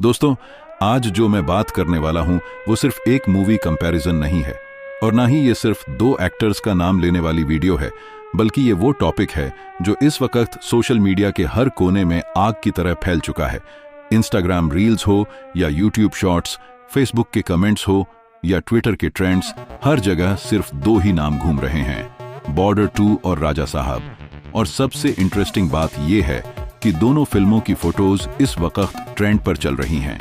दोस्तों, आज जो मैं बात करने वाला हूं वो सिर्फ एक मूवी कंपैरिजन नहीं है और ना ही ये सिर्फ दो एक्टर्स का नाम लेने वाली वीडियो है, बल्कि ये वो टॉपिक है जो इस वक्त सोशल मीडिया के हर कोने में आग की तरह फैल चुका है। इंस्टाग्राम रील्स हो या यूट्यूब शॉर्ट्स, फेसबुक के कमेंट्स हो या ट्विटर के ट्रेंड्स, हर जगह सिर्फ दो ही नाम घूम रहे हैं, बॉर्डर 2 और राजा साहब। और सबसे इंटरेस्टिंग बात यह है कि दोनों फिल्मों की फोटोज इस वक्त ट्रेंड पर चल रही हैं।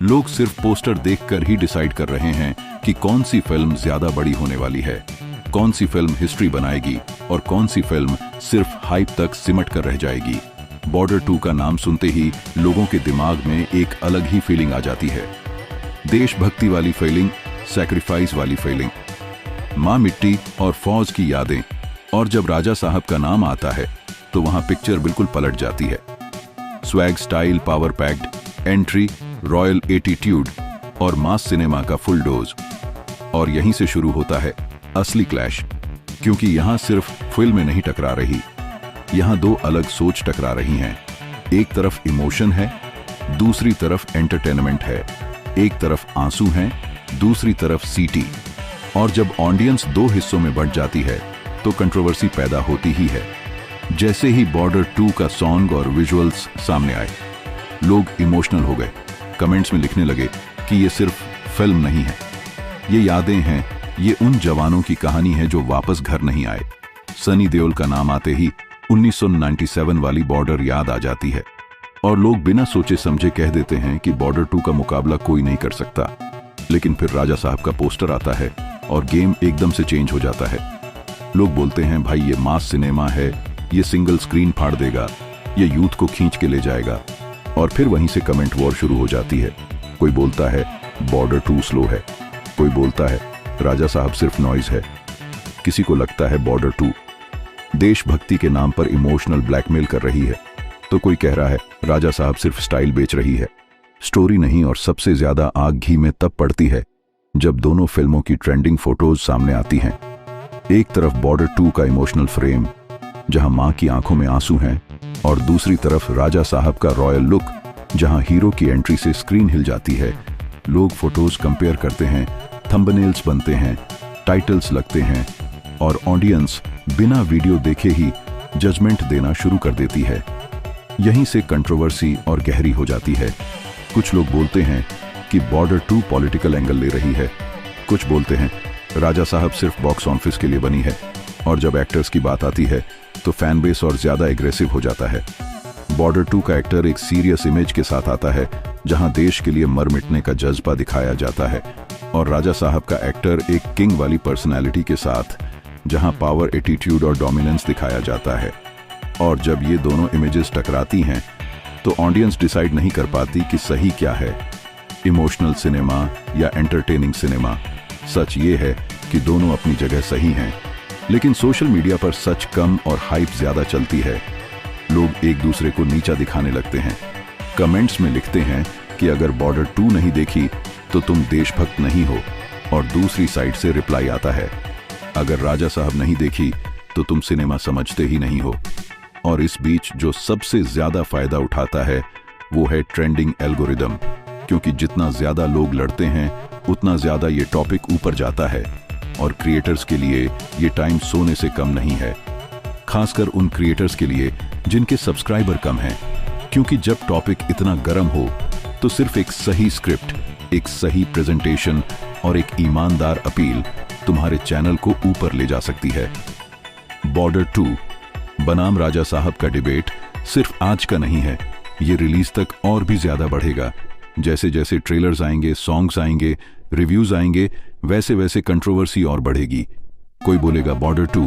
लोग सिर्फ पोस्टर देखकर ही डिसाइड कर रहे हैं कि कौन सी फिल्म ज्यादा बड़ी होने वाली है, कौन सी फिल्म हिस्ट्री बनाएगी और कौन सी फिल्म सिर्फ हाइप तक सिमट कर रह जाएगी। बॉर्डर 2 का नाम सुनते ही लोगों के दिमाग में एक अलग ही फीलिंग आ जाती है। देशभक्ति वाली फीलिंग, सैक्रिफाइस वाली फीलिंग, माँ मिट्टी और फौज की यादें। और जब राजा साहब का नाम आता है तो वहां पिक्चर बिल्कुल पलट जाती है। Swag, style, power packed entry, royal attitude और मास सिनेमा का फुल डोज। और यहीं से शुरू होता है असली क्लैश, क्योंकि यहां सिर्फ फिल्में नहीं टकरा रही, यहां दो अलग सोच टकरा रही हैं। एक तरफ इमोशन है, दूसरी तरफ एंटरटेनमेंट है। एक तरफ आंसू हैं, दूसरी तरफ सीटी। और जब ऑडियंस दो हिस्सों में बंट जाती है तो कंट्रोवर्सी पैदा होती ही है। जैसे ही बॉर्डर 2 का सॉन्ग और विजुअल्स सामने आए, लोग इमोशनल हो गए। कमेंट्स में लिखने लगे कि ये सिर्फ फिल्म नहीं है, ये यादें हैं, ये उन जवानों की कहानी है जो वापस घर नहीं आए। सनी देओल का नाम आते ही 1997 वाली बॉर्डर याद आ जाती है और लोग बिना सोचे समझे कह देते हैं कि बॉर्डर 2 का मुकाबला कोई नहीं कर सकता। लेकिन फिर राजा साहब का पोस्टर आता है और गेम एकदम से चेंज हो जाता है। लोग बोलते हैं, भाई ये मास सिनेमा है, ये सिंगल स्क्रीन फाड़ देगा, ये यूथ को खींच के ले जाएगा। और फिर वहीं से कमेंट वॉर शुरू हो जाती है। कोई बोलता है बॉर्डर 2 स्लो है, कोई बोलता है राजा साहब सिर्फ नॉइज है, किसी को लगता है बॉर्डर 2 देशभक्ति के नाम पर इमोशनल ब्लैकमेल कर रही है, तो कोई कह रहा है राजा साहब सिर्फ स्टाइल बेच रही है, स्टोरी नहीं। और सबसे ज्यादा आग घी में तब पड़ती है जब दोनों फिल्मों की ट्रेंडिंग फोटोज सामने आती हैं। एक तरफ बॉर्डर 2 का इमोशनल फ्रेम जहां मां की आंखों में आंसू हैं, और दूसरी तरफ राजा साहब का रॉयल लुक जहां हीरो की एंट्री से स्क्रीन हिल जाती है। लोग फोटोज कंपेयर करते हैं, थंबनेल्स बनते हैं, टाइटल्स लगते हैं और ऑडियंस बिना वीडियो देखे ही जजमेंट देना शुरू कर देती है। यहीं से कंट्रोवर्सी और गहरी हो जाती है। कुछ लोग बोलते हैं कि बॉर्डर 2 पॉलिटिकल एंगल ले रही है, कुछ बोलते हैं राजा साहब सिर्फ बॉक्स ऑफिस के लिए बनी है। और जब एक्टर्स की बात आती है तो फैन बेस और ज्यादा एग्रेसिव हो जाता है। बॉर्डर 2 का एक्टर एक सीरियस इमेज के साथ आता है जहां देश के लिए मर मिटने का जज्बा दिखाया जाता है, और राजा साहब का एक्टर एक किंग वाली पर्सनैलिटी के साथ जहां पावर, एटीट्यूड और डोमिनेंस दिखाया जाता है। और जब ये दोनों इमेजेस टकराती हैं तो ऑडियंस डिसाइड नहीं कर पाती कि सही क्या है, इमोशनल सिनेमा या एंटरटेनिंग सिनेमा। सच ये है कि दोनों अपनी जगह सही हैं, लेकिन सोशल मीडिया पर सच कम और हाइप ज्यादा चलती है। लोग एक दूसरे को नीचा दिखाने लगते हैं। कमेंट्स में लिखते हैं कि अगर बॉर्डर 2 नहीं देखी तो तुम देशभक्त नहीं हो, और दूसरी साइड से रिप्लाई आता है, अगर राजा साहब नहीं देखी तो तुम सिनेमा समझते ही नहीं हो। और इस बीच जो सबसे ज्यादा फायदा उठाता है वो है ट्रेंडिंग एल्गोरिदम, क्योंकि जितना ज्यादा लोग लड़ते हैं उतना ज्यादा ये टॉपिक ऊपर जाता है। और क्रिएटर्स के लिए ये टाइम सोने से कम नहीं है, खासकर उन क्रिएटर्स के लिए जिनके सब्सक्राइबर कम हैं, क्योंकि जब टॉपिक इतना गर्म हो तो सिर्फ एक सही स्क्रिप्ट, एक सही प्रेजेंटेशन और एक ईमानदार अपील तुम्हारे चैनल को ऊपर ले जा सकती है। बॉर्डर 2 बनाम राजा साहब का डिबेट सिर्फ आज का नहीं है, ये रिलीज तक और भी ज्यादा बढ़ेगा। जैसे जैसे ट्रेलर्स आएंगे, सॉन्ग्स आएंगे, रिव्यूज आएंगे, वैसे वैसे कंट्रोवर्सी और बढ़ेगी। कोई बोलेगा बॉर्डर 2